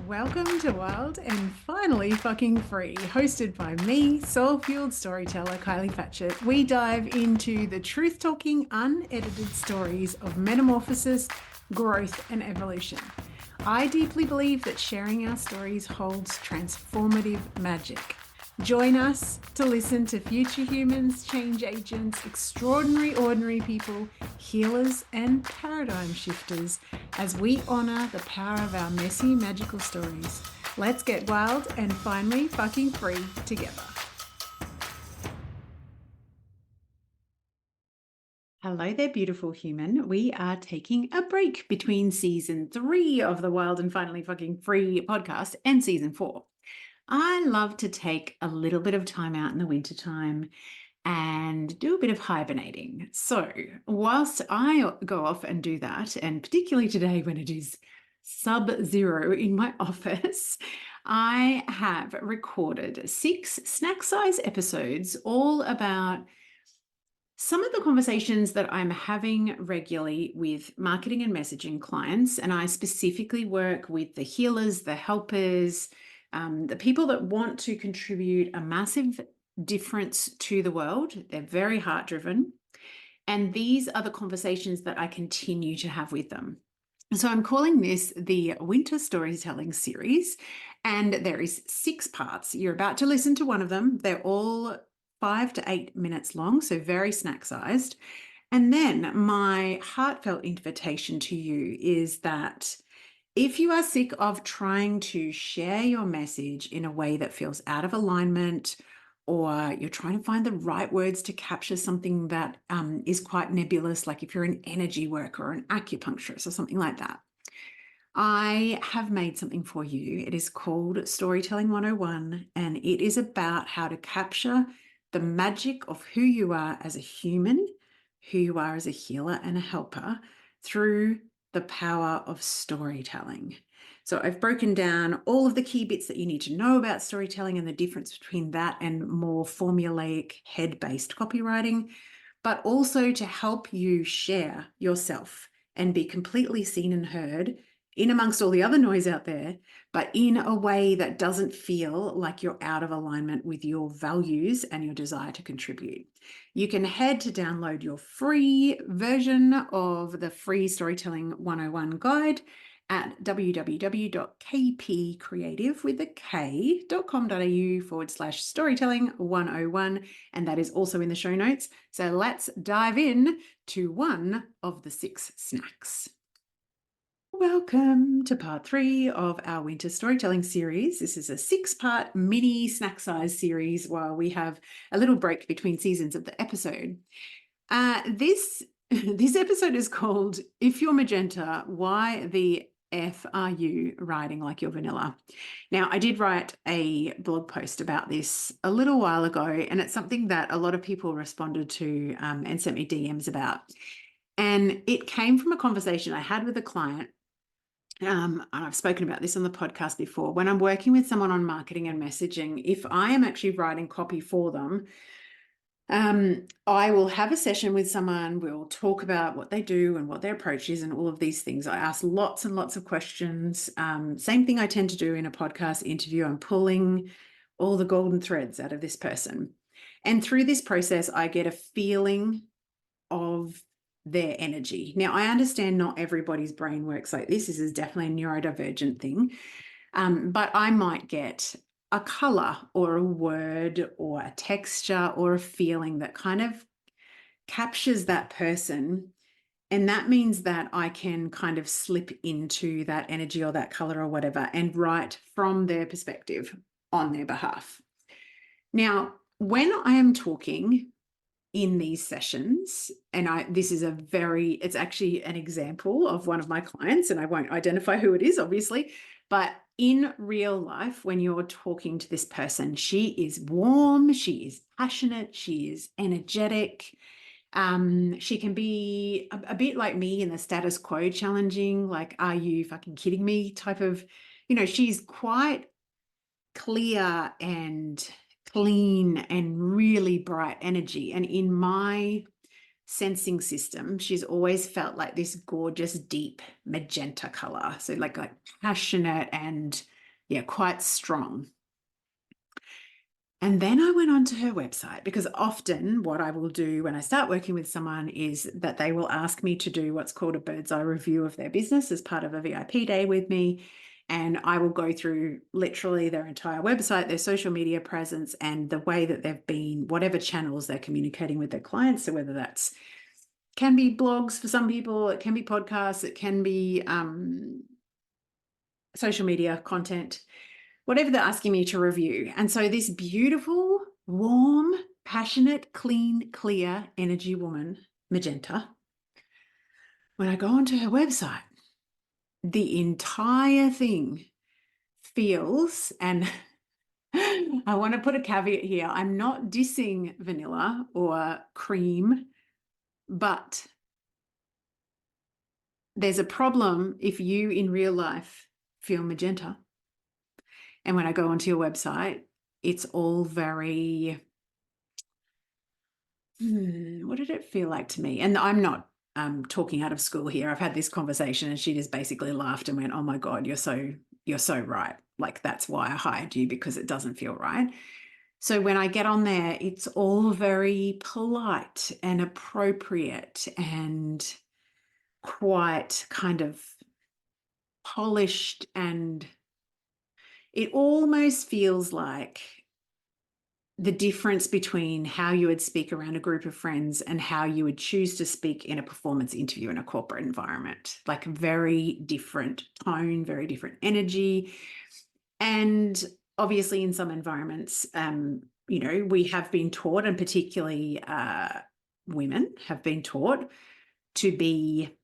Welcome to Wild and Finally Fucking Free, hosted by me, soul-fueled storyteller Kylie Patchett. We dive into the truth-talking, unedited stories of metamorphosis, growth, and evolution. I deeply believe that sharing our stories holds transformative magic. Join us to listen to future humans, change agents, extraordinary ordinary people, healers, and paradigm shifters as we honor the power of our messy, magical stories. Let's get wild and finally fucking free together. Hello there, beautiful human. We are taking a break between season 3 of the Wild and Finally Fucking Free podcast and season 4. I love to take a little bit of time out in the wintertime and do a bit of hibernating. So whilst I go off and do that, and particularly today when it is sub-zero in my office, I have recorded 6 snack-size episodes all about some of the conversations that I'm having regularly with marketing and messaging clients. And I specifically work with the healers, the helpers, the people that want to contribute a massive difference to the world. They're very heart driven. And these are the conversations that I continue to have with them. So I'm calling this the Winter Storytelling Series, and there is 6 parts. You're about to listen to one of them. They're all 5 to 8 minutes long, so very snack sized. And then my heartfelt invitation to you is that if you are sick of trying to share your message in a way that feels out of alignment, or you're trying to find the right words to capture something that is quite nebulous, like if you're an energy worker or an acupuncturist or something like that, I have made something for you. It is called Storytelling 101, and it is about how to capture the magic of who you are as a human, who you are as a healer and a helper through the power of storytelling. So I've broken down all of the key bits that you need to know about storytelling and the difference between that and more formulaic head-based copywriting, but also to help you share yourself and be completely seen and heard in amongst all the other noise out there, but in a way that doesn't feel like you're out of alignment with your values and your desire to contribute. You can head to download your free version of the free Storytelling 101 guide at www.kpcreative.com.au/storytelling 101. And that is also in the show notes. So let's dive in to one of the 6 snacks. Welcome to part 3 of our winter storytelling series. This is a 6-part mini snack size series while we have a little break between seasons of the episode. This episode is called If You're Magenta, Why the F Are You Writing Like You're Vanilla? Now, I did write a blog post about this a little while ago, and it's something that a lot of people responded to and sent me DMs about. And it came from a conversation I had with a client. And I've spoken about this on the podcast before. When I'm working with someone on marketing and messaging, if I am actually writing copy for them, I will have a session with someone. We'll talk about what they do and what their approach is and all of these things. I ask lots and lots of questions. Same thing I tend to do in a podcast interview. I'm pulling all the golden threads out of this person. And through this process, I get a feeling of their energy. Now, I understand not everybody's brain works like this. This is definitely a neurodivergent thing. But I might get a color or a word or a texture or a feeling that kind of captures that person. And that means that I can kind of slip into that energy or that color or whatever and write from their perspective on their behalf. Now, when I am talking in these sessions, and it's actually an example of one of my clients, and I won't identify who it is, obviously, but in real life, when you're talking to this person, she is warm, she is passionate, she is energetic. She can be a bit like me in the status quo challenging, like, are you fucking kidding me type of, she's quite clear and clean and really bright energy. And in my sensing system, she's always felt like this gorgeous, deep magenta color. So like passionate and Yeah, quite strong. And then I went onto her website because often what I will do when I start working with someone is that they will ask me to do what's called a bird's eye review of their business as part of a VIP day with me. And I will go through literally their entire website, their social media presence, and the way that they've been, whatever channels they're communicating with their clients. So whether that's can be blogs for some people, it can be podcasts, it can be social media content, whatever they're asking me to review. And so this beautiful, warm, passionate, clean, clear energy woman, Magenta, when I go onto her website, the entire thing feels, and I want to put a caveat here, I'm not dissing vanilla or cream, but there's a problem if you in real life feel magenta. And when I go onto your website, it's all very, what did it feel like to me? And I'm not talking out of school here. I've had this conversation and she just basically laughed and went, oh my God, you're so right. Like, that's why I hired you, because it doesn't feel right. So when I get on there, it's all very polite and appropriate and quite kind of polished, and it almost feels like the difference between how you would speak around a group of friends and how you would choose to speak in a performance interview in a corporate environment. Like, very different tone, very different energy. And obviously in some environments, we have been taught, and particularly women have been taught to be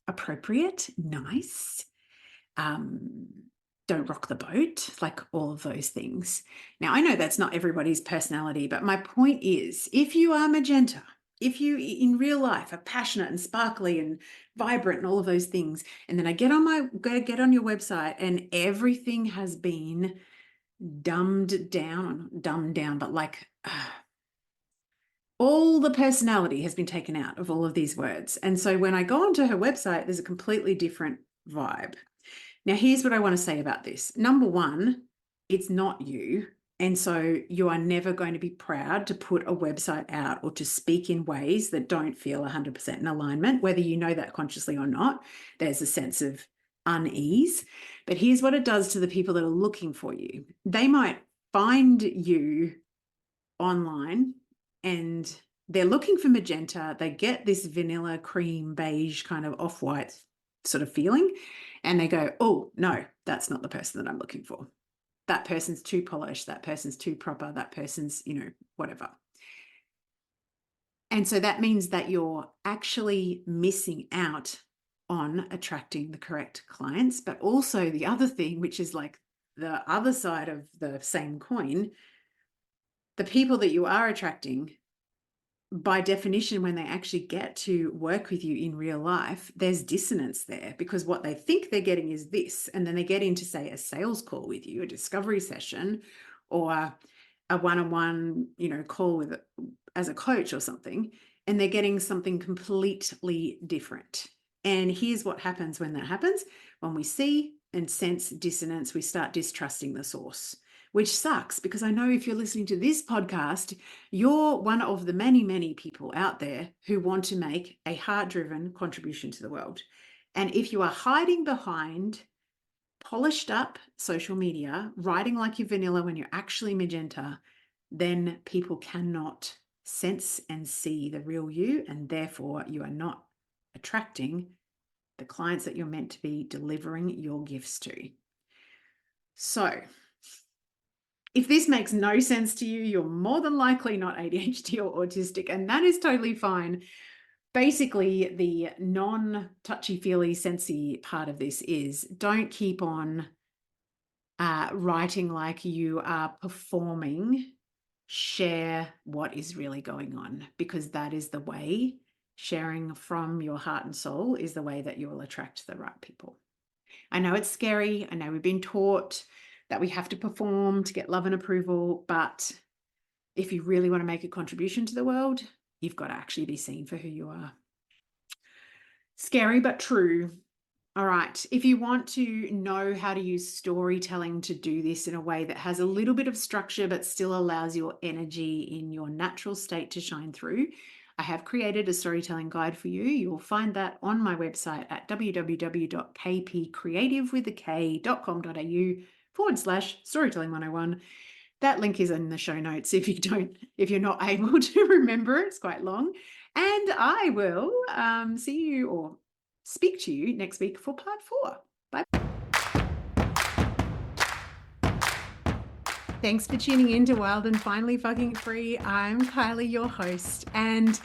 appropriate, nice, don't rock the boat, like all of those things. Now, I know that's not everybody's personality, but my point is, if you are magenta, if you in real life are passionate and sparkly and vibrant and all of those things, and then I get on your website and everything has been dumbed down, but like all the personality has been taken out of all of these words. And so when I go onto her website, there's a completely different vibe. Now, here's what I want to say about this. Number one, it's not you. And so you are never going to be proud to put a website out or to speak in ways that don't feel 100% in alignment, whether you know that consciously or not. There's a sense of unease. But here's what it does to the people that are looking for you. They might find you online and they're looking for magenta. They get this vanilla, cream, beige kind of off-white sort of feeling, and they go, oh, no, that's not the person that I'm looking for. That person's too polished. That person's too proper. That person's, whatever. And so that means that you're actually missing out on attracting the correct clients. But also the other thing, which is like the other side of the same coin, the people that you are attracting, by definition, when they actually get to work with you in real life, there's dissonance there, because what they think they're getting is this. And then they get into, say, a sales call with you, a discovery session, or a one-on-one, call with as a coach or something, and they're getting something completely different. And here's what happens when that happens. When we see and sense dissonance, we start distrusting the source, which sucks, because I know if you're listening to this podcast, you're one of the many, many people out there who want to make a heart-driven contribution to the world. And if you are hiding behind polished up social media, writing like you're vanilla when you're actually magenta, then people cannot sense and see the real you, and therefore you are not attracting the clients that you're meant to be delivering your gifts to. So if this makes no sense to you, you're more than likely not ADHD or autistic, and that is totally fine. Basically, the non-touchy-feely sensey part of this is, don't keep on writing like you are performing. Share what is really going on, because that is the way, sharing from your heart and soul is the way that you will attract the right people. I know it's scary. I know we've been taught that we have to perform to get love and approval, but if you really want to make a contribution to the world, you've got to actually be seen for who you are. Scary but true. All right. If you want to know how to use storytelling to do this in a way that has a little bit of structure but still allows your energy in your natural state to shine through, I have created a storytelling guide for you. You'll find that on my website at www.kpcreative.com.au/storytelling 101. That link is in the show notes if you're not able to remember it. It's quite long. And I will see you or speak to you next week for part 4. Bye. Thanks for tuning in to Wild and Finally Fucking Free. I'm Kylie, your host. And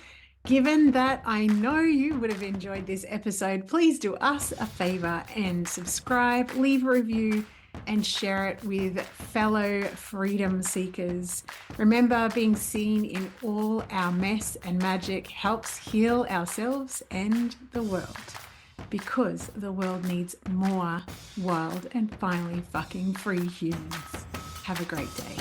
given that I know you would have enjoyed this episode, please do us a favor and subscribe, leave a review, and share it with fellow freedom seekers. Remember, being seen in all our mess and magic helps heal ourselves and the world, because the world needs more wild and finally fucking free humans. Have a great day.